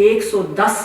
110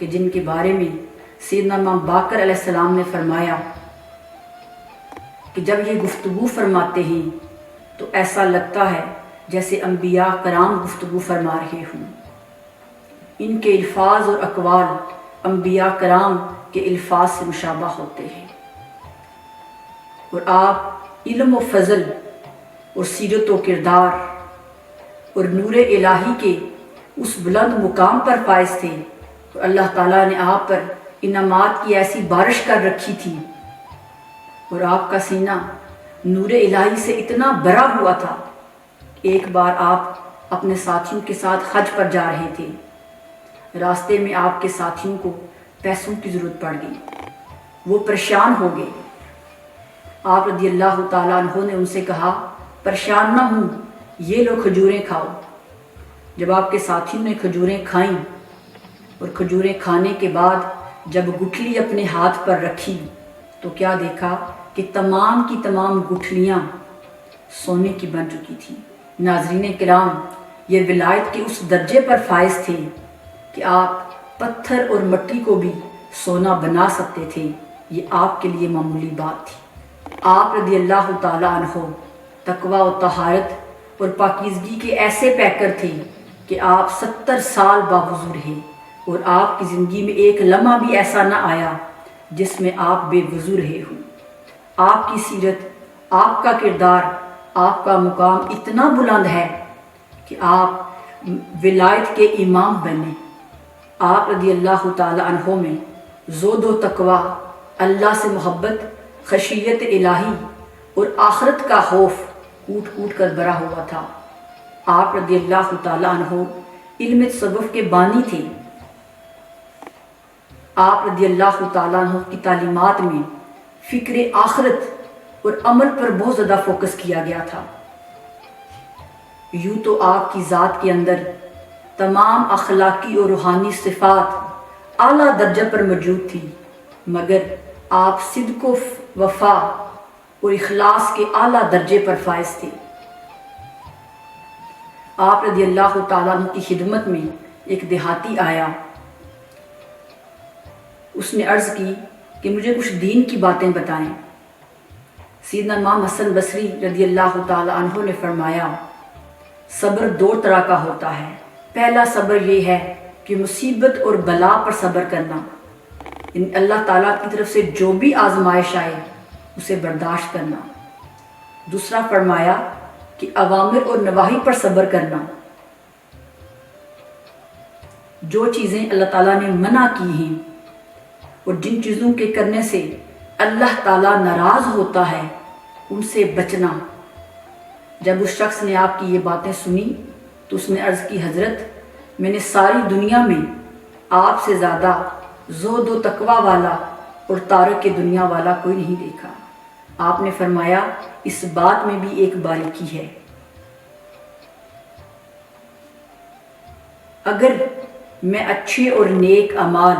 کہ جن کے بارے میں سیدنا امام باقر علیہ السلام نے فرمایا کہ جب یہ گفتگو فرماتے ہیں تو ایسا لگتا ہے جیسے انبیاء کرام گفتگو فرما رہے ہوں۔ ان کے الفاظ اور اقوال انبیاء کرام کے الفاظ سے مشابہ ہوتے ہیں، اور آپ علم و فضل اور سیرت و کردار اور نور الہی کے اس بلند مقام پر فائز تھے، اور اللہ تعالیٰ نے آپ پر انعامات کی ایسی بارش کر رکھی تھی، اور آپ کا سینہ نور الہی سے اتنا بھرا ہوا تھا۔ ایک بار آپ اپنے ساتھیوں کے ساتھ حج پر جا رہے تھے، راستے میں آپ کے ساتھیوں کو پیسوں کی ضرورت پڑ گئی، وہ پریشان ہو گئے۔ آپ رضی اللہ تعالیٰ عنہ نے ان سے کہا پریشان نہ ہوں، یہ لو کھجوریں کھاؤ۔ جب آپ کے ساتھیوں نے کھجوریں کھائیں اور کھجوریں کھانے کے بعد جب گٹھلی اپنے ہاتھ پر رکھی تو کیا دیکھا کہ تمام کی تمام گٹھلیاں سونے کی بن چکی تھیں۔ ناظرین کرام، یہ ولایت کے اس درجے پر فائز تھے کہ آپ پتھر اور مٹی کو بھی سونا بنا سکتے تھے، یہ آپ کے لیے معمولی بات تھی۔ آپ رضی اللہ تعالیٰ عنہ تقوی و طہارت اور پاکیزگی کے ایسے پیکر تھے کہ آپ 70 سال باوضو رہے، اور آپ کی زندگی میں ایک لمحہ بھی ایسا نہ آیا جس میں آپ بے وضو رہے ہوں۔ آپ کی سیرت، آپ کا کردار، آپ کا مقام اتنا بلند ہے کہ آپ ولایت کے امام بنے۔ آپ رضی اللہ تعالی عنہ میں زہد و تقوی، اللہ سے محبت، خشیت الہی اور آخرت کا خوف کوٹ کوٹ کر بھرا ہوا تھا۔ آپ رضی اللہ تعالی عنہ علم تصوف کے بانی تھے۔ آپ رضی اللہ تعالیٰ عنہ کی تعلیمات میں فکر آخرت اور عمل پر بہت زیادہ فوکس کیا گیا تھا۔ یوں تو آپ کی ذات کے اندر تمام اخلاقی اور روحانی صفات اعلیٰ درجہ پر موجود تھی، مگر آپ صدق و وفا اور اخلاص کے اعلیٰ درجے پر فائز تھے۔ آپ رضی اللہ تعالیٰ عنہ کی خدمت میں ایک دیہاتی آیا، اس نے عرض کی کہ مجھے کچھ دین کی باتیں بتائیں۔ سیدنا امام حسن بصری رضی اللہ تعالی عنہ نے فرمایا صبر 2 طرح کا ہوتا ہے۔ پہلا صبر یہ ہے کہ مصیبت اور بلا پر صبر کرنا، یعنی اللہ تعالیٰ کی طرف سے جو بھی آزمائش آئے اسے برداشت کرنا۔ دوسرا فرمایا کہ اوامر اور نواہی پر صبر کرنا، جو چیزیں اللہ تعالیٰ نے منع کی ہیں اور جن چیزوں کے کرنے سے اللہ تعالیٰ ناراض ہوتا ہے ان سے بچنا۔ جب اس شخص نے آپ کی یہ باتیں سنی تو اس نے عرض کی حضرت میں نے ساری دنیا میں آپ سے زیادہ زہد و تقوی والا اور تارک دنیا والا کوئی نہیں دیکھا۔ آپ نے فرمایا اس بات میں بھی ایک باریکی ہے، اگر میں اچھے اور نیک اعمال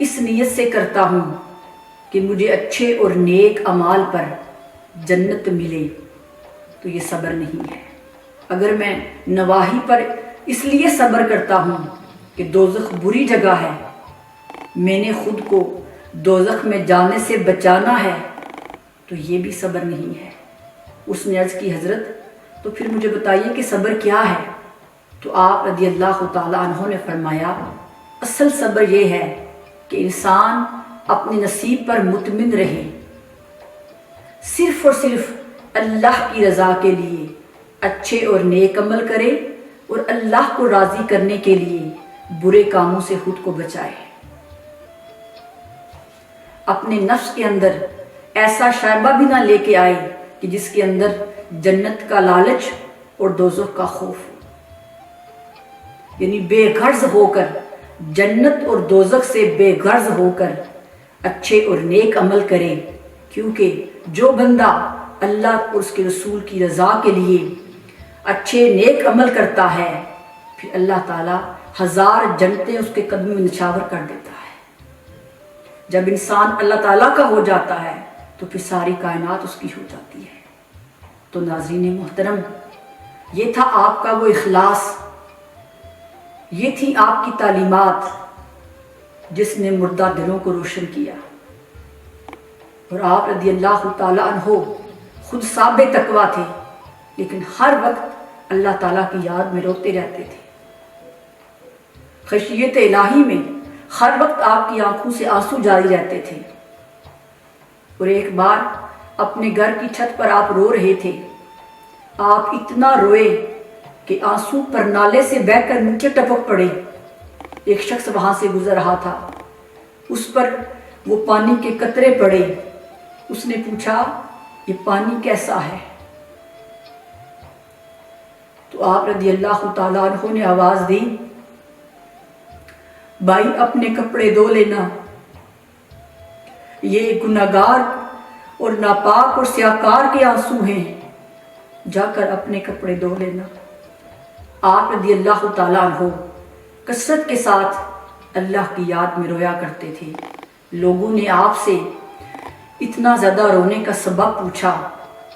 اس نیت سے کرتا ہوں کہ مجھے اچھے اور نیک اعمال پر جنت ملے تو یہ صبر نہیں ہے۔ اگر میں نواہی پر اس لیے صبر کرتا ہوں کہ دوزخ بری جگہ ہے، میں نے خود کو دوزخ میں جانے سے بچانا ہے، تو یہ بھی صبر نہیں ہے۔ اس نے عرض کی حضرت تو پھر مجھے بتائیے کہ صبر کیا ہے؟ تو آپ رضی اللہ تعالی عنہ نے فرمایا اصل صبر یہ ہے کہ انسان اپنے نصیب پر مطمئن رہے، صرف اور صرف اللہ کی رضا کے لیے اچھے اور نیک عمل کرے، اور اللہ کو راضی کرنے کے لیے برے کاموں سے خود کو بچائے۔ اپنے نفس کے اندر ایسا شائبہ بھی نہ لے کے آئے کہ جس کے اندر جنت کا لالچ اور دوزخ کا خوف ہو، یعنی بے غرض ہو کر، جنت اور دوزخ سے بے غرض ہو کر اچھے اور نیک عمل کرے، کیونکہ جو بندہ اللہ اور اس کے رسول کی رضا کے لیے اچھے نیک عمل کرتا ہے، پھر اللہ تعالیٰ 1000 جنتیں اس کے قدم میں نچھاور کر دیتا ہے۔ جب انسان اللہ تعالیٰ کا ہو جاتا ہے تو پھر ساری کائنات اس کی ہو جاتی ہے۔ تو ناظرین محترم، یہ تھا آپ کا وہ اخلاص، یہ تھی آپ کی تعلیمات، جس نے مردہ دلوں کو روشن کیا۔ اور آپ رضی اللہ تعالیٰ عنہ خود صاحب تقویٰ تھے، لیکن ہر وقت اللہ تعالیٰ کی یاد میں روتے رہتے تھے۔ خشیت الہی میں ہر وقت آپ کی آنکھوں سے آنسو جاری رہتے تھے۔ اور ایک بار اپنے گھر کی چھت پر آپ رو رہے تھے، آپ اتنا روئے کہ آنسو پر نالے سے بہہ کر نیچے ٹپک پڑے۔ ایک شخص وہاں سے گزر رہا تھا، اس پر وہ پانی کے قطرے پڑے۔ اس نے پوچھا، یہ پانی کیسا ہے؟ تو آپ رضی اللہ تعالیٰ عنہ نے آواز دی، بھائی اپنے کپڑے دھو لینا، یہ گناہگار اور ناپاک اور سیاہکار کے آنسو ہیں، جا کر اپنے کپڑے دھو لینا۔ آپ رضی اللہ تعالیٰ عنہ کثرت کے ساتھ اللہ کی یاد میں رویا کرتے تھے۔ لوگوں نے آپ سے اتنا زیادہ رونے کا سبب پوچھا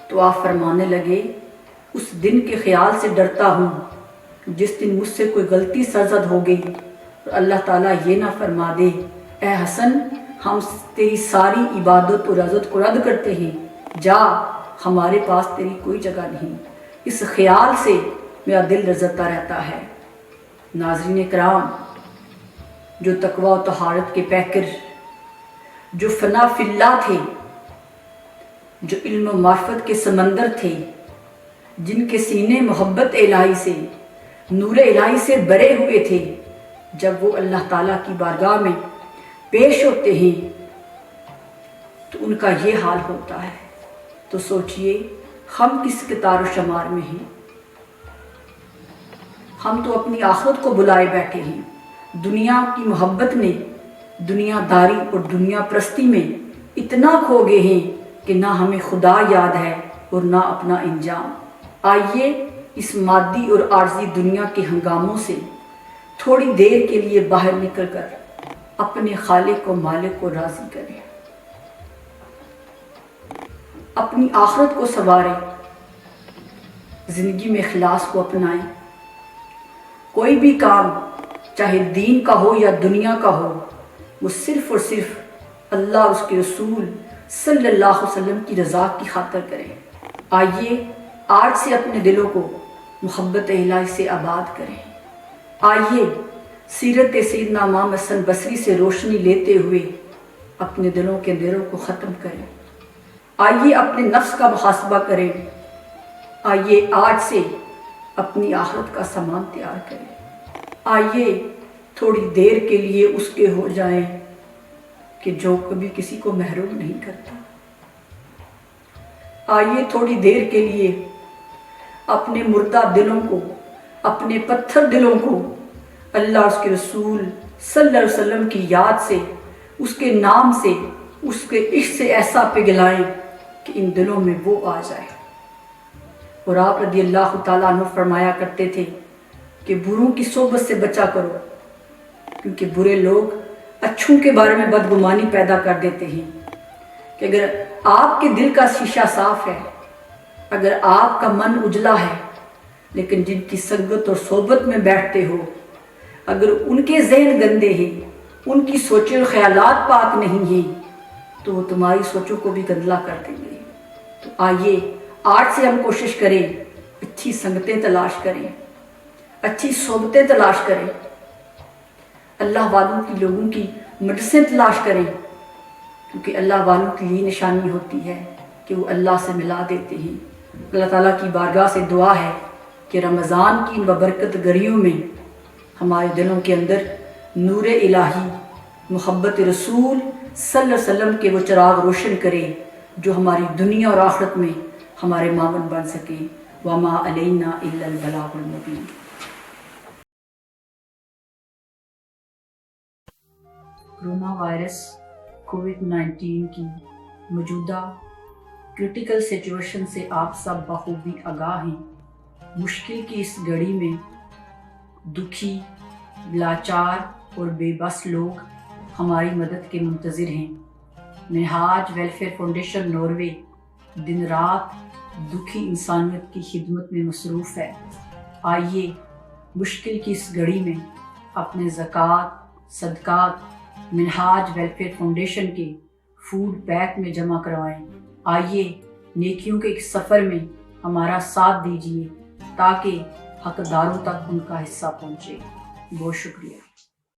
تو آپ فرمانے لگے، اس دن کے خیال سے ڈرتا ہوں جس دن مجھ سے کوئی غلطی سرزد ہو گئی اور اللہ تعالیٰ یہ نہ فرما دے، اے حسن ہم تیری ساری عبادت اور عزت کو رد کرتے ہیں، جا ہمارے پاس تیری کوئی جگہ نہیں۔ اس خیال سے میرا دل لرزتا رہتا ہے۔ ناظرین کرام، جو تقوی و طہارت کے پیکر، جو فنا فی اللہ تھے، جو علم و معرفت کے سمندر تھے، جن کے سینے محبت الہی سے، نور الہی سے بھرے ہوئے تھے، جب وہ اللہ تعالیٰ کی بارگاہ میں پیش ہوتے ہیں تو ان کا یہ حال ہوتا ہے۔ تو سوچئے ہم کس قطار و شمار میں ہیں؟ ہم تو اپنی آخرت کو بلائے بیٹھے ہیں۔ دنیا کی محبت میں، دنیا داری اور دنیا پرستی میں اتنا کھو گئے ہیں کہ نہ ہمیں خدا یاد ہے اور نہ اپنا انجام۔ آئیے اس مادی اور عارضی دنیا کے ہنگاموں سے تھوڑی دیر کے لیے باہر نکل کر اپنے خالق و مالک کو راضی کریں، اپنی آخرت کو سنواریں، زندگی میں اخلاص کو اپنائیں۔ کوئی بھی کام چاہے دین کا ہو یا دنیا کا ہو، وہ صرف اور صرف اللہ اور اس کے رسول صلی اللہ علیہ وسلم کی رضا کی خاطر کریں۔ آئیے آج سے اپنے دلوں کو محبت الہی سے آباد کریں۔ آئیے سیرت سیدنا امام حسن بصری سے روشنی لیتے ہوئے اپنے دلوں کے اندھیروں کو ختم کریں۔ آئیے اپنے نفس کا محاسبہ کریں۔ آئیے آج سے اپنی آخرت کا سامان تیار کریں۔ آئیے تھوڑی دیر کے لیے اس کے ہو جائیں کہ جو کبھی کسی کو محروم نہیں کرتا۔ آئیے تھوڑی دیر کے لیے اپنے مردہ دلوں کو، اپنے پتھر دلوں کو اللہ اور اس کے رسول صلی اللہ علیہ وسلم کی یاد سے، اس کے نام سے، اس کے عشق سے ایسا پگھلائیں کہ ان دلوں میں وہ آ جائے۔ اور آپ رضی اللہ تعالیٰ عنہ فرمایا کرتے تھے کہ بروں کی صحبت سے بچا کرو، کیونکہ برے لوگ اچھوں کے بارے میں بدگمانی پیدا کر دیتے ہیں۔ کہ اگر آپ کے دل کا شیشہ صاف ہے، اگر آپ کا من اجلا ہے، لیکن جن کی سنگت اور صحبت میں بیٹھتے ہو، اگر ان کے ذہن گندے ہیں، ان کی سوچیں اور خیالات پاک نہیں ہیں، تو وہ تمہاری سوچوں کو بھی گندلا کر دیں گے۔ تو آئیے آج سے ہم کوشش کریں، اچھی سنگتیں تلاش کریں، اچھی صحبتیں تلاش کریں، اللہ والوں کی لوگوں کی مجلسیں تلاش کریں، کیونکہ اللہ والوں کی یہ نشانی ہوتی ہے کہ وہ اللہ سے ملا دیتے ہیں۔ اللہ تعالیٰ کی بارگاہ سے دعا ہے کہ رمضان کی ان ببرکت گھڑیوں میں ہمارے دلوں کے اندر نور الہی، محبت رسول صلی اللہ علیہ وسلم کے وہ چراغ روشن کرے جو ہماری دنیا اور آخرت میں ہمارے معاون بن سکے۔ وما علینا الا البلاغ المبین۔ کرونا وائرس کووڈ-19 کی موجودہ کرٹیکل سچویشن سے آپ سب بخوبی آگاہ ہیں۔ مشکل کی اس گھڑی میں دکھی، لاچار اور بے بس لوگ ہماری مدد کے منتظر ہیں۔ منہاج ویلفیئر فاؤنڈیشن ناروے دن رات دکھی انسانیت کی خدمت میں مصروف ہے۔ آئیے مشکل کی اس گھڑی میں اپنے زکوٰۃ، صدقات منہاج ویلفیئر فاؤنڈیشن کے فوڈ بینک میں جمع کروائیں۔ آئیے نیکیوں کے ایک سفر میں ہمارا ساتھ دیجیے تاکہ حقداروں تک ان کا حصہ پہنچے۔ بہت شکریہ۔